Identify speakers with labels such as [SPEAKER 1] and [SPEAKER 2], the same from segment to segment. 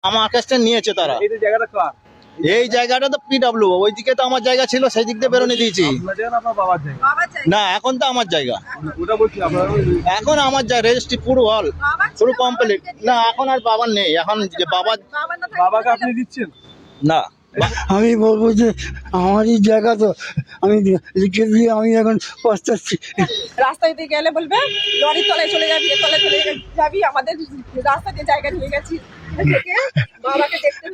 [SPEAKER 1] আমার কাছে নিয়েছে তারা।
[SPEAKER 2] এই যে জায়গাটা কার?
[SPEAKER 1] এই জায়গাটা তো পিডব্লিউ, ওইদিকে তো আমার জায়গা ছিল, সেই দিক দিয়ে বেরোনি দিয়েছি।
[SPEAKER 2] আপনার জায়গা না আপনার বাবার জায়গা?
[SPEAKER 1] না, এখন তো আমার জায়গা।
[SPEAKER 2] ওটা বলছি আপনার
[SPEAKER 1] এখন আমার জায়গা রেজিস্ট্রি পুরো হল পুরো কমপ্লিট। না, এখন আর বাবার নেই, এখন যে
[SPEAKER 2] বাবাকে আপনি দিচ্ছেন
[SPEAKER 1] না।
[SPEAKER 3] আমি বলবো যে আমারই জায়গা, তো আমি লিখে দিয়ে আমি এখন পস্তাচ্ছি।
[SPEAKER 4] রাস্তায় দিয়ে গেলে বলবে লরির তলায় চলে যাবি, এর তলায় চলে যাবি, আমাদের রাস্তা দিয়ে জায়গা নিয়ে গেছি। বাবাকে দেখতে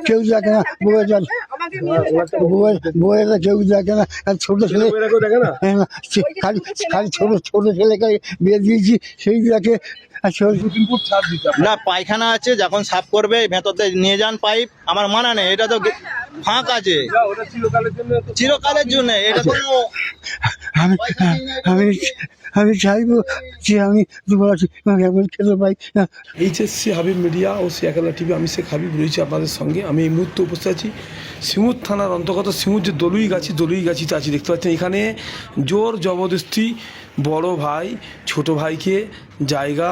[SPEAKER 3] কেউ দেখে না, বউয়ের জল বউয়েরা কেউ দেখে না, ছোট ছেলে
[SPEAKER 2] দেখে না।
[SPEAKER 3] খালি খালি ছোট ছোট ছেলেকে বিয়ে দিয়েছি, সেই দেখে।
[SPEAKER 1] না, পায়খানা আছে, যখন সাফ করবে ভেতরতে নিয়ে যান পাইপ, আমার মানা নেই। এটা তো ফাঁক আছে চিরকালের জন্য। এটা তো
[SPEAKER 3] আমি আমি চাইবো যে আমি দুবার খেতে পাই।
[SPEAKER 5] এইচএসসি হাবিব মিডিয়া ও শেখালা টিভি, আমি শেখ হাবিব রয়েছি আপনাদের সঙ্গে। আমি এই মুহূর্তে উপস্থিত আছি সিঙ্গুর থানার অন্তর্গত সিঙ্গুর যে দলুইগাছিতে আছি। দেখতে পাচ্ছেন এখানে জোর জবরদস্তি বড় ভাই ছোট ভাইকে জায়গা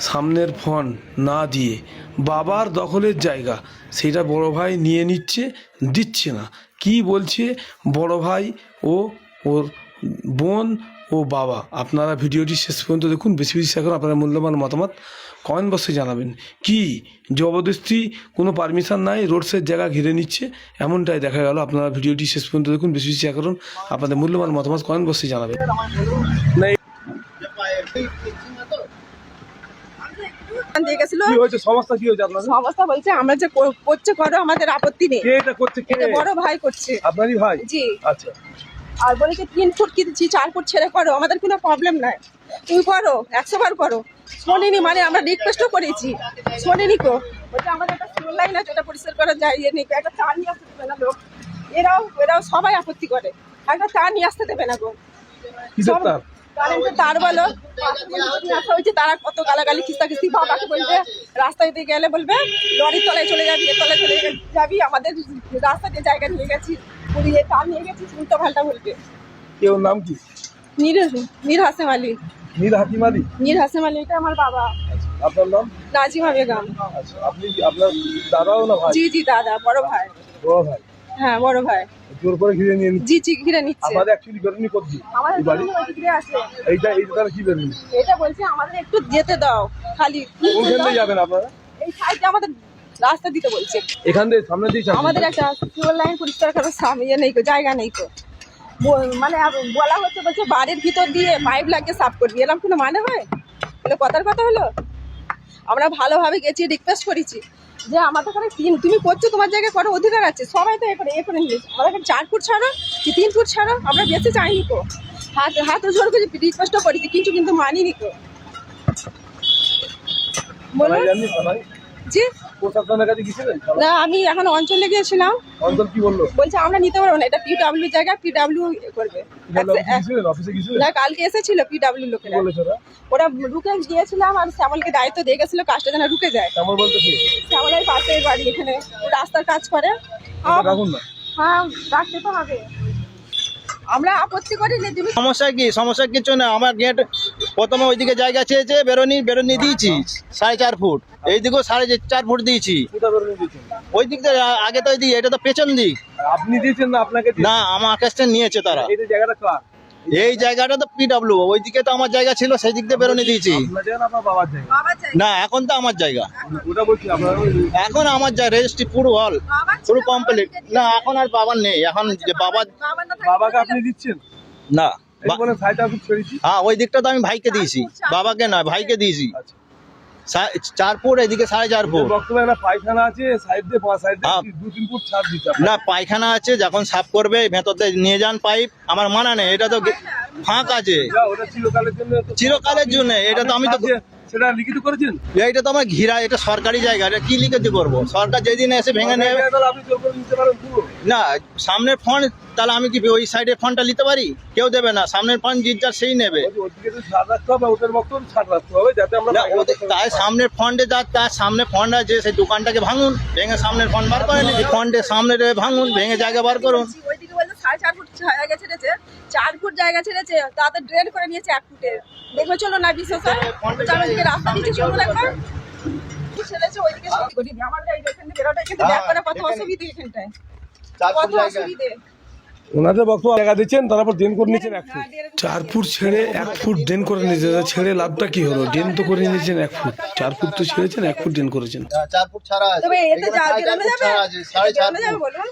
[SPEAKER 5] সামনের ফন্ড না দিয়ে বাবার দখলের জায়গা সেটা বড় ভাই নিয়ে নিচ্ছে, দিচ্ছে না। কি বলছে বড় ভাই ও ওর বোন ও বাবা, আপনারা ভিডিওটি শেষ পর্যন্ত দেখুন। বেশি বেশি এখন আপনারা মূল্যবান মতামত কমেন্ট বক্সে জানাবেন। কি জবরদস্তি, কোনো পারমিশন নাই, রোডসের জায়গা ঘিরে নিচ্ছে, এমনটাই দেখা গেল। আপনারা ভিডিওটি শেষ পর্যন্ত দেখুন, বেশি বেশি এখন আপনাদের মূল্যবান মতামত কমেন্ট বক্সে জানাবেন।
[SPEAKER 4] দিয়ে গেছিল।
[SPEAKER 2] কি হয়েছে? সমস্যা কি হয়েছে আপনাদের?
[SPEAKER 4] সমস্যা বলছে আমরা যে করছে করো, আমাদের আপত্তি নেই।
[SPEAKER 2] কে এটা করছে? কে?
[SPEAKER 4] এটা বড় ভাই করছে।
[SPEAKER 2] আপনারই ভাই?
[SPEAKER 4] জি।
[SPEAKER 2] আচ্ছা।
[SPEAKER 4] আর বলেছে 3 ফুট কি 4 ফুট ছেড়ে করো, আমাদের কোনো প্রবলেম নাই, তুমি করো, 100 বার করো। শোনেনি, মানে আমরা রিকোয়েস্টও করেছি, শোনেনি কো। বলছে আমাদের একটা সিভিল লাইন আছে, ওটা পরিষ্কার করা যায়, নেই একটা চা নিয়ে আসতে দেবে না লোক। এরাও সবাই আপত্তি করে, একটা চা নিয়ে আসতে দেবে না গো। কারেন্টের তার বলো আসা হয়েছে, তারা কত গালাগালি খিস্তাখিস্তি। বাবাকে বলবে রাস্তায় দিয়ে গেলে বলবে লরির তলায় চলে যাবি, এর তলায় চলে যাবি, আমাদের রাস্তা দিয়ে জায়গা নিয়ে গেছি, পুড়িয়ে তার নিয়ে গেছি, উল্টো পাল্টা বলবে।
[SPEAKER 2] কেউ নাম কি?
[SPEAKER 4] মীর হাসেম আলী।
[SPEAKER 2] মীর হাকিম আলী?
[SPEAKER 4] মীর হাসেম আলী, এটা আমার বাবা।
[SPEAKER 2] আপনার নাম?
[SPEAKER 4] নাজিমা বেগম।
[SPEAKER 2] আচ্ছা, আপনি আপনার দাদাও না ভাই?
[SPEAKER 4] জি জি, দাদা, বড় ভাই।
[SPEAKER 2] বড় ভাই?
[SPEAKER 4] হ্যাঁ, বড় ভাই।
[SPEAKER 2] জোর করে ঘিরে নিয়ে নিচ্ছে?
[SPEAKER 4] জি জি, ঘিরে নিচ্ছে।
[SPEAKER 2] আমাদের অ্যাকচুয়ালি বেরোনি করছি
[SPEAKER 4] আমাদের
[SPEAKER 2] এই বাড়ি
[SPEAKER 4] ঘিরে আছে।
[SPEAKER 2] এইটা তারা কি বেরোনি?
[SPEAKER 4] এটা বলছে আমাদের একটু যেতে দাও, খালি
[SPEAKER 2] কোনখান দিয়ে যাবেন আপনারা?
[SPEAKER 4] এই সাইডে আমাদের রাস্তা দিতে বলছে।
[SPEAKER 2] এখান দিয়ে সামনে দিয়ে যাবেন?
[SPEAKER 4] আমাদের একটা সিভিল লাইন পরিষ্কার করার সামনে নেই কো, জায়গা নেই কো। মানে বলা হচ্ছে, বলছে বাড়ির ভিতর দিয়ে পাইপ লাগিয়ে সাফ করবি, এরকম কোনো মানে হয়? বলে কথার কথা হলো। আমরা ভালোভাবে গেছি, রিকোয়েস্ট করেছি যে আমাদের এখানে তুমি করছো, তোমার জায়গায় করো, অধিকার আছে, সবাই তো এ করে নিয়েছে। আমাদের 4 ফুট ছাড়ো কি 3 ফুট ছাড়ো, আমরা বেশি চাইনি কো। হাত জোর করে রিকোয়েস্টও করেছি, কিন্তু মানিনি কো। বলুন জি।
[SPEAKER 2] প্রশাসনের কাছে গিয়েছিলেন?
[SPEAKER 4] না, আমি এখন অঞ্চলে গিয়েছিলাম।
[SPEAKER 2] অঞ্চল কি বললো?
[SPEAKER 4] বলছে আমরা নিতে পারবো না, এটা পিডব্লিউ জায়গা, পিডব্লিউ করবে।
[SPEAKER 2] অফিসে গিয়েছিলেন?
[SPEAKER 4] না, কালকে এসেছিল পিডব্লিউ লোকেরা। ওরা রুকে গিয়েছিলাম, আর শ্যামলকে দায়িত্ব দিয়ে গেছিল কাজটা যেন রুকে যায়।
[SPEAKER 2] শ্যামল বলতে কি?
[SPEAKER 4] শ্যামলের পাশে বাড়ি, এখানে রাস্তার কাজ করে। হ্যাঁ, রাখতে তো হবে, আমরা আপত্তি করিনি।
[SPEAKER 1] সমস্যা কিছু না। আমার গেট প্রথমে ওইদিকে জায়গা চেয়েছে, বেরোনি দিয়েছি 4.5 ফুট, এইদিকেও 4.5 ফুট দিয়েছি। ওই দিক থেকে আগে তো ওইদিকে, এটা তো পেছন দিক।
[SPEAKER 2] আপনি দিয়েছেন না আপনাকে?
[SPEAKER 1] না, আমার কাছে নিয়েছে তারা।
[SPEAKER 2] এই জায়গাটা কার?
[SPEAKER 1] এই জায়গাটা তো পিডব্লিউ, ওইদিকে তো আমার জায়গা ছিল, সেই দিক দিয়ে বেরোনি দিয়েছি।
[SPEAKER 2] আপনার জায়গা না আপনার বাবার জায়গা?
[SPEAKER 1] না, এখন তো আমার জায়গা।
[SPEAKER 2] ওটা বলছি আপনার
[SPEAKER 1] এখন আমার জায়গা রেজিস্ট্রি পুরো হল পুরো কমপ্লিট। না, এখন আর বাবার নেই, এখন যে
[SPEAKER 2] বাবাকে আপনি দিচ্ছেন?
[SPEAKER 1] না,
[SPEAKER 2] হ্যাঁ,
[SPEAKER 1] ওই দিকটা তো আমি ভাইকে দিয়েছি, বাবাকে না, ভাইকে দিয়েছি। 4 ফুট, এদিকে 4.5 ফুট।
[SPEAKER 2] বর্তমানে একটা পায়খানা আছে, সাইড দিয়ে 2-3 ফুট ছাড় দিতে।
[SPEAKER 1] না, পায়খানা আছে, যখন সাফ করবে ভেতরতে নিয়ে যান পাইপ, আমার মানা নেই। এটা তো ফাঁক আছে
[SPEAKER 2] ওটা চিরকালের জন্য।
[SPEAKER 1] চিরকালের জন্য। এটা তো আমি তো
[SPEAKER 2] সেটা লিখিত করেছেন?
[SPEAKER 1] এইটা তো আমার ঘিরা, এটা সরকারি জায়গা, এটা কি লিখিত করবো? সরকার যেদিন এসে ভেঙে নেবে।
[SPEAKER 2] আপনি জোর করে নিতে পারেন পুরো?
[SPEAKER 1] না, সামনের ফন্ড, তাহলে আমি কি ওই সাইডে ফন্ডটা নিতে পারি? কেউ দেবে না, সামনের ফন্ড যার সেই নেবে।
[SPEAKER 2] ওদিকে তো ছাড় রাখতে হবে, ওটার মতো ছাড় রাখতে হবে, যাতে আমরা
[SPEAKER 1] তাই সামনের ফন্ডে তার সামনে ফন্ড আছে, সেই দোকানটাকে ভাঙুন, ভেঙে সামনের ফন্ড বার করেন, ফন্ডে সামনে ভাঙুন, ভেঙে জায়গা বার করুন।
[SPEAKER 4] ওইদিকে বলতে 4.5 ফুট জায়গা ছেড়েছে, 4 ফুট জায়গা ছেড়েছে, তাদের ড্রেন করে নিয়েছে 1 ফুটে। দেখবে চলো না, বিশেষ রাস্তা দিচ্ছে, চলো একবার। ছেলেছে ওইদিকে ছবি করি নি। আমাদের এই এখান থেকে বেরোটা এখান থেকে ব্যাক করা কত অসুবিধা এখানটায়,
[SPEAKER 1] 4
[SPEAKER 4] কত
[SPEAKER 1] ফুট জায়গা।
[SPEAKER 4] অসুবিধে।
[SPEAKER 2] ওনাদের বক্তব্য জায়গা দিচ্ছেন, তারপর ড্রেন করে নিচ্ছেন 1 ফুট।
[SPEAKER 5] 4 ফুট ছেড়ে 1 ফুট ড্রেন করে নিয়েছে, ছেড়ে লাভটা কি হলো? ড্রেন তো করে নিয়েছেন 1 ফুট, 4 ফুট তো ছেড়েছেন, 1 ফুট ড্রেন করেছেন।
[SPEAKER 1] 4 ফুট ছাড়া আছে,
[SPEAKER 4] তবে এতে
[SPEAKER 1] এখানে
[SPEAKER 4] যা
[SPEAKER 1] 4.5
[SPEAKER 4] বেরোনো
[SPEAKER 1] ফুট
[SPEAKER 4] যাবে,
[SPEAKER 1] ছাড়া আছে, 4.5
[SPEAKER 4] বেরোনো যাবে
[SPEAKER 1] ফুট।
[SPEAKER 4] বলুন।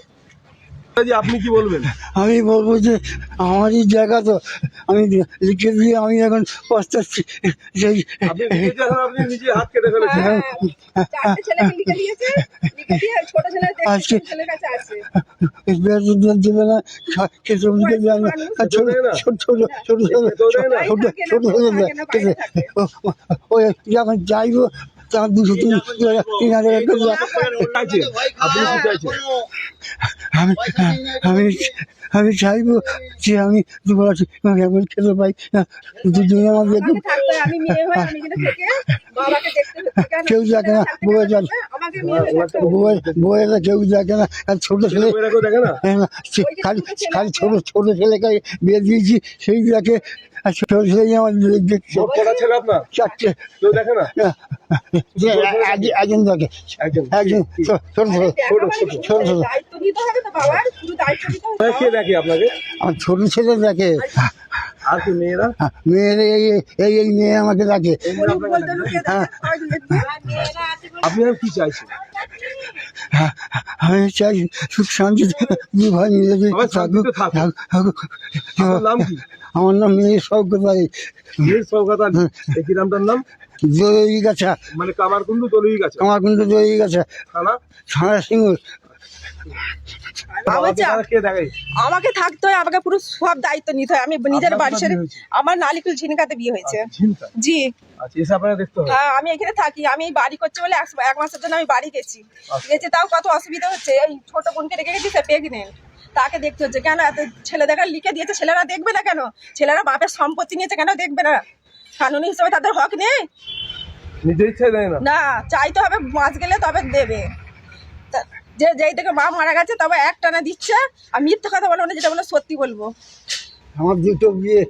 [SPEAKER 2] জি, আপনি কি বলবেন?
[SPEAKER 3] আমি বলবো যে আমারই জায়গা তো, আমি লিখে দিয়ে আমি এখন পস্তাচ্ছি। সেই
[SPEAKER 2] আপনি নিজে এখন আপনি নিজে হাত কেটে ফেলেছেন।
[SPEAKER 4] হ্যাঁ, 4টে ছেলেকে লিখে দিয়েছে, লিখে দিয়ে ছোট ছেলে
[SPEAKER 3] আজকে-
[SPEAKER 4] ছেলের কাছে আছে।
[SPEAKER 3] বেতন দেবে না, খেতে দিকে যায় না, আর ছোট ছোট ছোট ছোট ছোট ছোট ছোট ছোট ওই যখন যাইবো তখন 200-300 করে
[SPEAKER 2] চাইছেন? আপনি কি চাইছেন?
[SPEAKER 3] আমি আমি আমি চাইবো যে আমি দুবার একবার খেতে পাই, দুদিনে আমাদের
[SPEAKER 4] আমাকে থাকতে হয়, আমি মেয়ে হয়ে আমি এখানে থেকে বাবাকে দেখতে হচ্ছে কেন?
[SPEAKER 3] কেউ দেখে না, বউয়ে যান
[SPEAKER 4] আমাকে মেয়ে হয়ে থাকতে হবে।
[SPEAKER 3] বউয়েরা কেউ দেখে না, আর ছোট ছেলে
[SPEAKER 2] এরা কেউ দেখে না?
[SPEAKER 3] খালি খালি ছোট ছোট ছেলেকে বিয়ে দিয়েছি, সেই দেখে, আর ছোট ছেলেই আমার দেখছে।
[SPEAKER 2] মোট কটা ছেলে আপনার?
[SPEAKER 3] 4টে।
[SPEAKER 2] কেউ দেখে না?
[SPEAKER 3] একজন দেখে,
[SPEAKER 2] একজন।
[SPEAKER 3] একজন ছোট ছোট ছোট ছোট
[SPEAKER 4] দায়িত্ব নিতে হবে তো বাবার, শুধু দায়িত্ব নিতে হবে।
[SPEAKER 2] কে দেখে আপনাকে?
[SPEAKER 3] আমার ছোট ছেলে দেখে,
[SPEAKER 2] আর কি মেয়েরা?
[SPEAKER 3] মেয়ের এই মেয়ে আমাকে দেখে।
[SPEAKER 4] বলতে লোকে দেখে, সবাই দেখে।
[SPEAKER 2] আপনি আর কি চাইছেন?
[SPEAKER 3] আমি চাই সুখ শান্তি দুই ভাই মিলে যে
[SPEAKER 2] সবাই শান্তিতে থাকুক। আপনার নাম কি?
[SPEAKER 3] আমার নাম মেয়ে সৌগতাই,
[SPEAKER 2] মীর শওকত আলী। এই গ্রামটার নাম?
[SPEAKER 3] দই গাছা,
[SPEAKER 2] মানে কামারকুন্ডু দলুই গাছে।
[SPEAKER 3] আমার কিন্তু দই গাছা,
[SPEAKER 2] থানা?
[SPEAKER 3] ছাড়া সিঙ্গুর।
[SPEAKER 4] আমার যা-
[SPEAKER 2] কে দেখে?
[SPEAKER 4] আমাকে থাকতে হয়, আমাকে পুরো সব দায়িত্ব নিতে হয়। আমি নিজের
[SPEAKER 2] আপনার
[SPEAKER 4] বাড়ি
[SPEAKER 2] কোথায়
[SPEAKER 4] ছেড়ে,
[SPEAKER 2] বিয়ে হয়েছে?
[SPEAKER 4] আমার নালিকুল ঝিনকাতে বিয়ে হয়েছে।
[SPEAKER 2] চিন্তা।
[SPEAKER 4] জি
[SPEAKER 2] আচ্ছা, এসে আপনাকে দেখতে হবে।
[SPEAKER 4] হ্যাঁ, আমি এখানে থাকি, আমি এই বাড়ি করছি বলে 1 মাসের জন্য আমি বাড়ি গেছি। গেছি তাও কত অসুবিধা হচ্ছে। এই ছোট বোনকে রেখে গেছি, সে প্রেগনেন্ট, তাকে দেখতে হচ্ছে। কেন এত ছেলে দেখা লিখে দিয়েছে, ছেলেরা দেখবে না কেন? ছেলেরা বাপের সম্পত্তি নিয়েছে, কেন দেখবে না? কানুনি হিসেবে তাদের হক নেই?
[SPEAKER 2] নিজের ইচ্ছায় দেয় না?
[SPEAKER 4] না, চাইতে হবে, মাস গেলে তবে দেবে। তা- যেই থেকে মা মারা গেছে তবে একটানা দিচ্ছে, আর মিথ্যে কথা বলবো না, যেটা বলে সত্যি বলবো।
[SPEAKER 3] আমার দুটো বিয়ে,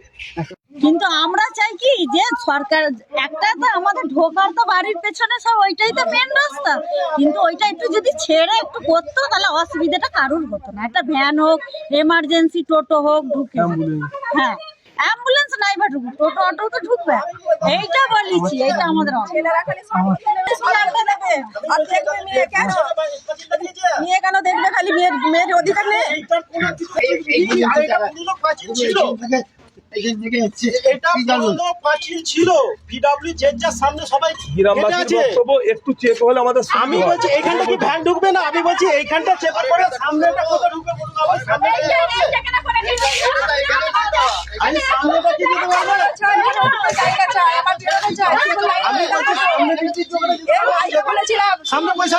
[SPEAKER 6] কিন্তু আমরা চাই কি যে সরকার একটা তো আমাদের ঢোকার তো বাড়ির পেছনে সব ওইটাই তো মেন রাস্তা, কিন্তু ওইটা একটু যদি ছেড়ে একটু করতো তাহলে অসুবিধাটা কারোর হতো না। একটা ভ্যান হোক, এমার্জেন্সি টোটো হোক ঢুকে, হ্যাঁ অ্যাম্বুলেন্স নাই বা ঢুকুক, টোটো অটো তো ঢুকবে, এইটা বলিছি, এইটা আমাদের
[SPEAKER 4] ছেলেরা খালি সম্পত্তি নেবে, সোনাটা দেবে, আর দেখবে মেয়ে কেন? মেয়ে কেন দেখবে? খালি মেয়ের অধিকার নেই?
[SPEAKER 1] এটা পুরনো পাঁচিল ছিল, এটা পুরনো পাঁচিল ছিল। পিডব্লিউ যার সামনে সবাই এটা
[SPEAKER 2] গ্রামবাসীর
[SPEAKER 1] আছে।
[SPEAKER 2] বক্তব্য একটু চেক হলে আমাদের সুবিধা
[SPEAKER 1] আমি
[SPEAKER 2] হয়।
[SPEAKER 1] বলছি এইখানটা কি ভ্যান ঢুকবে না? আমি বলছি এইখানটা চেক করে সামনেটা কোথায় ঢুকবে বলুন? আমার সামনেটা কি আছে? আমি সামনেটা কি দিতে পারবো?
[SPEAKER 4] জায়গা চাই, আমার বেরোনো চাই।
[SPEAKER 1] আমি বলছি সামনে দিচ্ছি,
[SPEAKER 4] এর আগে বলেছিলাম
[SPEAKER 1] সামনে পয়সা